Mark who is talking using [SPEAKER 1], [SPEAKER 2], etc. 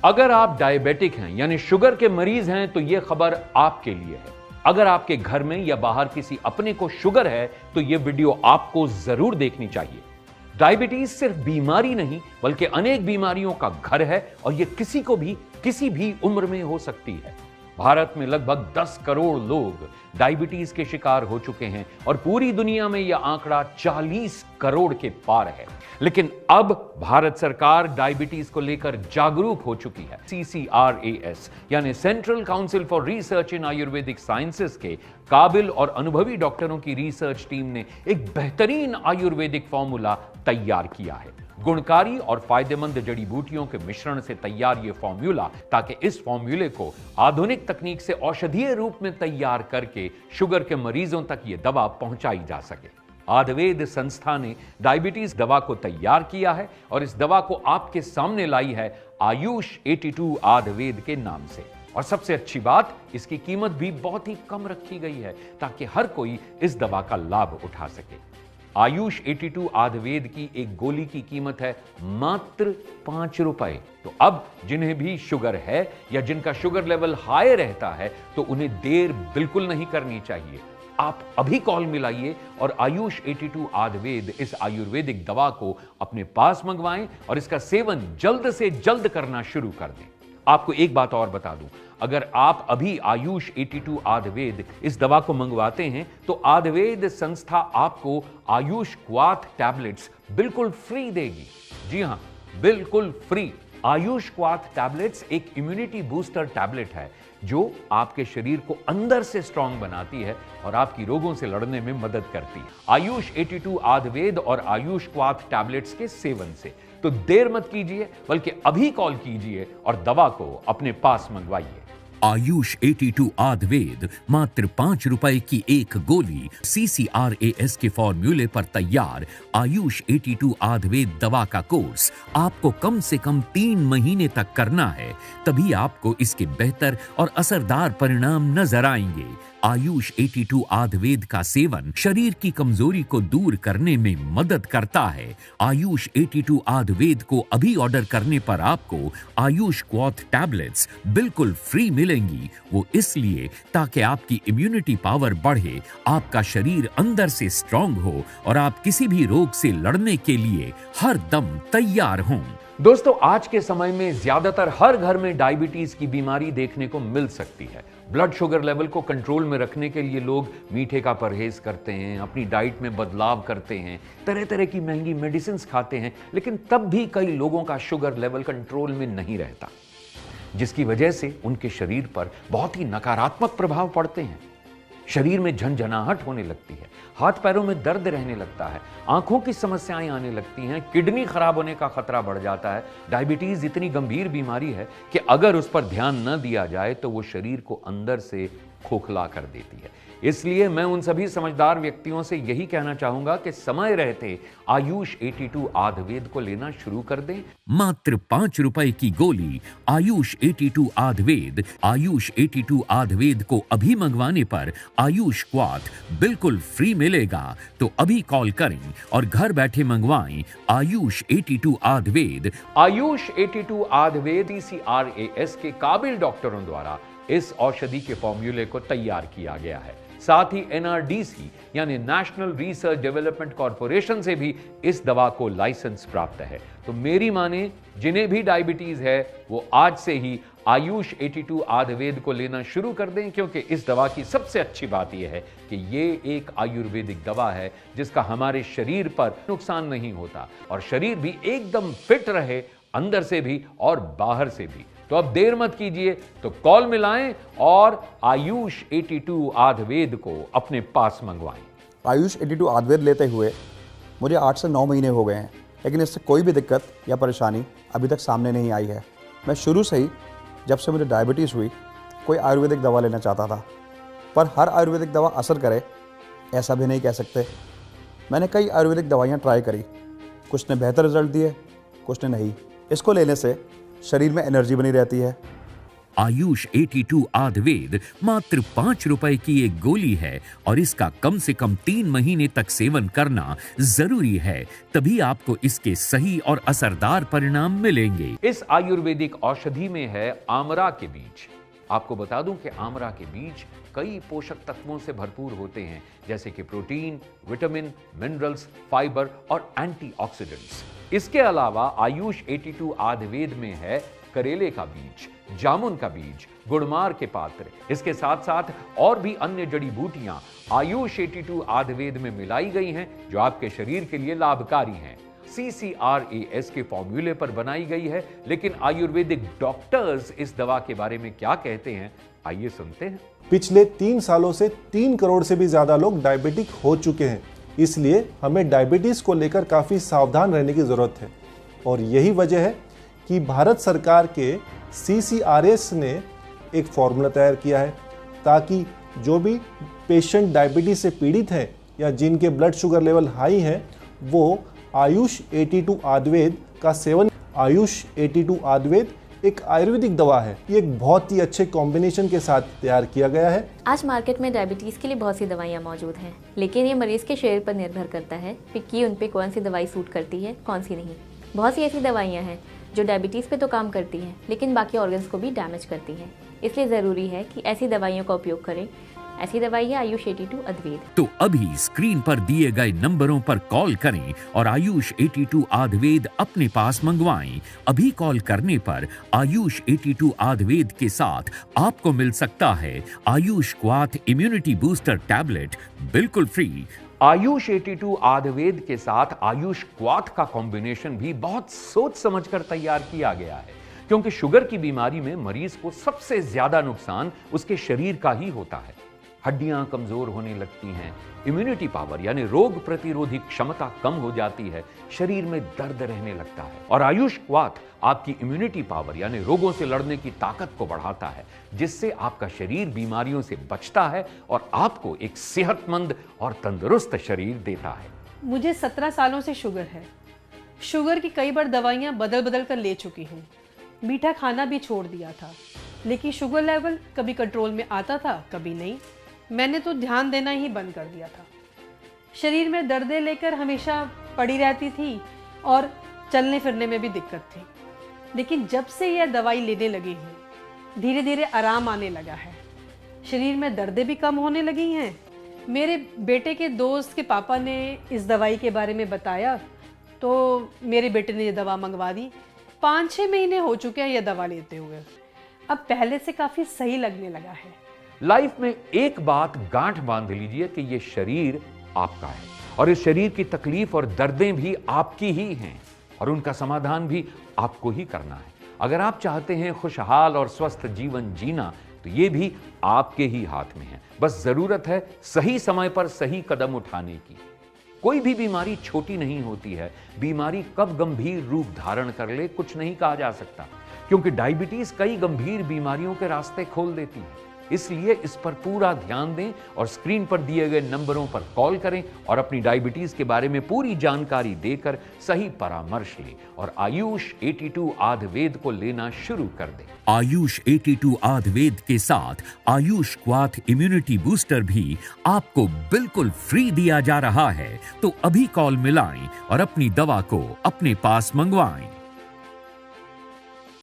[SPEAKER 1] अगर आप डायबिटिक हैं यानी शुगर के मरीज हैं तो यह खबर आपके लिए है। अगर आपके घर में या बाहर किसी अपने को शुगर है तो यह वीडियो आपको जरूर देखनी चाहिए। डायबिटीज सिर्फ बीमारी नहीं बल्कि अनेक बीमारियों का घर है और यह किसी को भी किसी भी उम्र में हो सकती है। भारत में लगभग 10 करोड़ लोग डायबिटीज के शिकार हो चुके हैं और पूरी दुनिया में यह आंकड़ा 40 करोड़ के पार है। लेकिन अब भारत सरकार डायबिटीज को लेकर जागरूक हो चुकी है। CCRAS यानी central council for research in Ayurvedic sciences के काबिल और अनुभवी डॉक्टरों की रिसर्च टीम ने एक बेहतरीन आयुर्वेदिक फॉर्मूला तैयार किया है। गुणकारी और फायदेमंद जड़ी बूटियों के मिश्रण से तैयार यह फॉर्मूला, ताकि इस फॉर्मूले को आधुनिक तकनीक से औषधीय रूप में तैयार करके शुगर के मरीजों तक यह दवा पहुंचाई जा सके। आयुर्वेद संस्था ने डायबिटीज दवा को तैयार किया है और इस दवा को आपके सामने लाई है आयुष 82 आयुर्वेद के नाम से। और सबसे अच्छी बात, इसकी कीमत भी बहुत ही कम रखी गई है ताकि हर कोई इस दवा का लाभ उठा सके। आयुष 82 आयुर्वेद की एक गोली की कीमत है मात्र 5 रुपए। तो अब जिन्हें भी शुगर है या जिनका शुगर लेवल हाई रहता है तो उन्हें देर बिल्कुल नहीं करनी चाहिए। आप अभी कॉल मिलाइए और आयुष 82 आयुर्वेद इस आयुर्वेदिक दवा को अपने पास मंगवाएं और इसका सेवन जल्द से जल्द करना शुरू कर दें। आपको एक बात और बता दूं, अगर आप अभी आयुष 82 आयुर्वेद इस दवा को मंगवाते हैं तो आयुर्वेद संस्था आपको आयुष क्वाथ टैबलेट्स बिल्कुल फ्री देगी। जी हां, बिल्कुल फ्री। आयुष क्वाथ टैबलेट्स एक इम्यूनिटी बूस्टर टैबलेट है जो आपके शरीर को अंदर से स्ट्रांग बनाती है और आपकी रोगों से लड़ने में मदद करती है। आयुष 82 आयुर्वेद और आयुष क्वाथ टैबलेट्स के सेवन से तो देर मत कीजिए, बल्कि अभी कॉल कीजिए और दवा को अपने पास मंगवाइए।
[SPEAKER 2] आयुष 82 आयुर्वेद मात्र 5 रुपए की एक गोली। CCRAS के फॉर्मूले पर तैयार आयुष 82 आयुर्वेद दवा का कोर्स आपको कम से कम 3 महीने तक करना है, तभी आपको इसके बेहतर और असरदार परिणाम नजर आएंगे। आयुष 82 आयुर्वेद का सेवन शरीर की कमजोरी को दूर करने में मदद करता है। आयुष 82 आयुर्वेद को अभी ऑर्डर करने पर आपको आयुष क्वाथ टैबलेट्स बिल्कुल फ्री मिलेंगी। वो इसलिए ताकि आपकी इम्यूनिटी पावर बढ़े, आपका शरीर अंदर से स्ट्रांग हो और आप किसी भी रोग से लड़ने के लिए हर दम तैयार हों।
[SPEAKER 1] दोस्तों, आज के समय में ज्यादातर हर घर में डायबिटीज की बीमारी देखने को मिल सकती है। ब्लड शुगर लेवल को कंट्रोल में रखने के लिए लोग मीठे का परहेज करते हैं, अपनी डाइट में बदलाव करते हैं, तरह तरह की महंगी मेडिसिन खाते हैं, लेकिन तब भी कई लोगों का शुगर लेवल कंट्रोल में नहीं रहता, जिसकी वजह से उनके शरीर पर बहुत ही नकारात्मक प्रभाव पड़ते हैं। शरीर में झंझनाहट होने लगती है, हाथ पैरों में दर्द रहने लगता है, आंखों की समस्याएं आने लगती हैं, किडनी खराब होने का खतरा बढ़ जाता है। डायबिटीज इतनी गंभीर बीमारी है कि अगर उस पर ध्यान न दिया जाए तो वो शरीर को अंदर से खोखला कर देती है। इसलिए मैं उन सभी समझदार व्यक्तियों से यही कहना चाहूंगा कि समय रहते आयुष 82 आयुर्वेद को लेना शुरू कर दें।
[SPEAKER 2] मात्र 5 रुपए की गोली आयुष 82 आयुर्वेद। आयुष 82 आयुर्वेद को अभी मंगवाने पर आयुष क्वाथ बिल्कुल फ्री मिलेगा। तो अभी कॉल करें और घर बैठे मंगवाएं आयुष 82 आयुर्वेद।
[SPEAKER 1] आयुष 82 आयुर्वेद CCRAS के काबिल डॉक्टरों द्वारा इस औषधि के फॉर्मूले को तैयार किया गया है। साथ ही NRDC यानी नेशनल रिसर्च डेवलपमेंट कॉरपोरेशन से भी इस दवा को लाइसेंस प्राप्त है। तो मेरी माने, जिन्हें भी डायबिटीज है वो आज से ही आयुष 82 आयुर्वेद को लेना शुरू कर दें, क्योंकि इस दवा की सबसे अच्छी बात यह है कि ये एक आयुर्वेदिक दवा है जिसका हमारे शरीर पर नुकसान नहीं होता और शरीर भी एकदम फिट रहे, अंदर से भी और बाहर से भी। तो अब देर मत कीजिए, तो कॉल मिलाएं और आयुष 82 आयुर्वेद को अपने पास मंगवाएं।
[SPEAKER 3] आयुष 82 आयुर्वेद लेते हुए मुझे 8 से 9 महीने हो गए हैं, लेकिन इससे कोई भी दिक्कत या परेशानी अभी तक सामने नहीं आई है। मैं शुरू से ही, जब से मुझे डायबिटीज़ हुई, कोई आयुर्वेदिक दवा लेना चाहता था, पर हर आयुर्वेदिक दवा असर करे ऐसा भी नहीं कह सकते। मैंने कई आयुर्वेदिक दवाइयाँ ट्राई करी, कुछ ने बेहतर रिजल्ट दिए, कुछ ने नहीं। इसको लेने से शरीर में एनर्जी बनी रहती है,
[SPEAKER 2] आयुष 82 आयुर्वेद मात्र 5 रुपए की एक गोली है और इसका कम से कम 3 महीने तक सेवन करना जरूरी है, तभी आपको इसके सही और असरदार परिणाम मिलेंगे।
[SPEAKER 1] इस आयुर्वेदिक औषधि में है आमरा के बीज। आपको बता दूं कि आमरा के बीज कई पोषक तत्वों से भरपूर होते हैं, जैसे कि प्रोटीन, विटामिन, मिनरल्स, फाइबर और एंटीऑक्सीडेंट्स। इसके अलावा आयुष 82 आयुर्वेद में है करेले का बीज, जामुन का बीज, गुड़मार के पात्र। इसके साथ साथ और भी अन्य जड़ी बूटियां आयुष 82 आयुर्वेद में मिलाई गई हैं, जो आपके शरीर के लिए लाभकारी हैं। CCRAS के फॉर्मूले पर बनाई गई है, लेकिन आयुर्वेदिक डॉक्टर्स इस दवा के बारे में क्या कहते हैं, आइए सुनते हैं।
[SPEAKER 4] पिछले 3 सालों से 3 करोड़ से भी ज्यादा लोग डायबिटिक हो चुके हैं, इसलिए हमें डायबिटीज को लेकर काफी सावधान रहने की जरूरत है। और यही वजह है कि भारत सरकार के CCRAS ने एक फॉर्मूला तैयार किया है, ताकि जो भी पेशेंट डायबिटीज से पीड़ित हैं या जिनके ब्लड शुगर लेवल हाई हैं, वो आयुष 82 आयुर्वेद का सेवन। आयुष 82 आयुर्वेद एक आयुर्वेदिक दवा है, ये एक बहुत ही अच्छे कॉम्बिनेशन के साथ तैयार किया गया है।
[SPEAKER 5] आज मार्केट में डायबिटीज़ के लिए बहुत सी दवाइयाँ मौजूद हैं, लेकिन ये मरीज़ के शरीर पर निर्भर करता है कि उन पे कौन सी दवाई सूट करती है, कौन सी नहीं। बहुत सी ऐसी दवाइयाँ हैं जो डायबिटीज़ पे तो काम करती हैं, लेकिन बाकी ऑर्गन्स को भी डैमेज करती हैं। इसलिए ज़रूरी है कि ऐसी दवाइयों का उपयोग करें। ऐसी दवाई है आयुष 82 आयुर्वेद।
[SPEAKER 2] तो अभी स्क्रीन पर दिए गए नंबरों पर कॉल करें और आयुष 82 आयुर्वेद अपने पास मंगवाएं। अभी कॉल करने पर आयुष 82 आयुर्वेद के साथ आपको मिल सकता है आयुष क्वाथ इम्यूनिटी बूस्टर टैबलेट बिल्कुल फ्री।
[SPEAKER 1] आयुष 82 आयुर्वेद के साथ आयुष क्वाथ का कॉम्बिनेशन भी बहुत सोच समझकर तैयार किया गया है, क्योंकि शुगर की बीमारी में मरीज को सबसे ज्यादा नुकसान उसके शरीर का ही होता है। हड्डियां कमजोर होने लगती हैं, इम्यूनिटी पावर यानी रोग प्रतिरोधी क्षमता कम हो जाती है, शरीर में दर्द रहने लगता है। और आयुष क्वाथ आपकी इम्यूनिटी पावर यानी रोगों से लड़ने की ताकत को बढ़ाता है, जिससे आपका शरीर बीमारियों से बचता है और आपको एक सेहतमंद और तंदुरुस्त शरीर देता है।
[SPEAKER 6] मुझे 17 सालों से शुगर है। शुगर की कई बार दवाइयाँ बदल बदल कर ले चुकी हूँ। मीठा खाना भी छोड़ दिया था, लेकिन शुगर लेवल कभी कंट्रोल में आता था, कभी नहीं। मैंने तो ध्यान देना ही बंद कर दिया था। शरीर में दर्दें लेकर हमेशा पड़ी रहती थी और चलने फिरने में भी दिक्कत थी। लेकिन जब से यह दवाई लेने लगी हूँ, धीरे धीरे आराम आने लगा है। शरीर में दर्दें भी कम होने लगी हैं। मेरे बेटे के दोस्त के पापा ने इस दवाई के बारे में बताया, तो मेरे बेटे ने ये दवा मंगवा दी। 5-6 महीने हो चुके हैं यह दवा लेते हुए। अब पहले से काफ़ी सही लगने लगा है।
[SPEAKER 1] लाइफ में एक बात गांठ बांध लीजिए कि यह शरीर आपका है और इस शरीर की तकलीफ और दर्दें भी आपकी ही हैं और उनका समाधान भी आपको ही करना है। अगर आप चाहते हैं खुशहाल और स्वस्थ जीवन जीना, तो ये भी आपके ही हाथ में है। बस जरूरत है सही समय पर सही कदम उठाने की। कोई भी बीमारी छोटी नहीं होती है। बीमारी कब गंभीर रूप धारण कर ले, कुछ नहीं कहा जा सकता, क्योंकि डायबिटीज कई गंभीर बीमारियों के रास्ते खोल देती है। इसलिए इस पर पूरा ध्यान दें और स्क्रीन पर दिए गए नंबरों पर कॉल करें और अपनी डायबिटीज के बारे में पूरी जानकारी देकर सही परामर्श लें और आयुष 82 आयुर्वेद को लेना शुरू कर दें।
[SPEAKER 2] आयुष 82 आयुर्वेद के साथ आयुष क्वाथ इम्यूनिटी बूस्टर भी आपको बिल्कुल फ्री दिया जा रहा है। तो अभी कॉल मिलाएं और अपनी दवा को अपने पास मंगवाएं।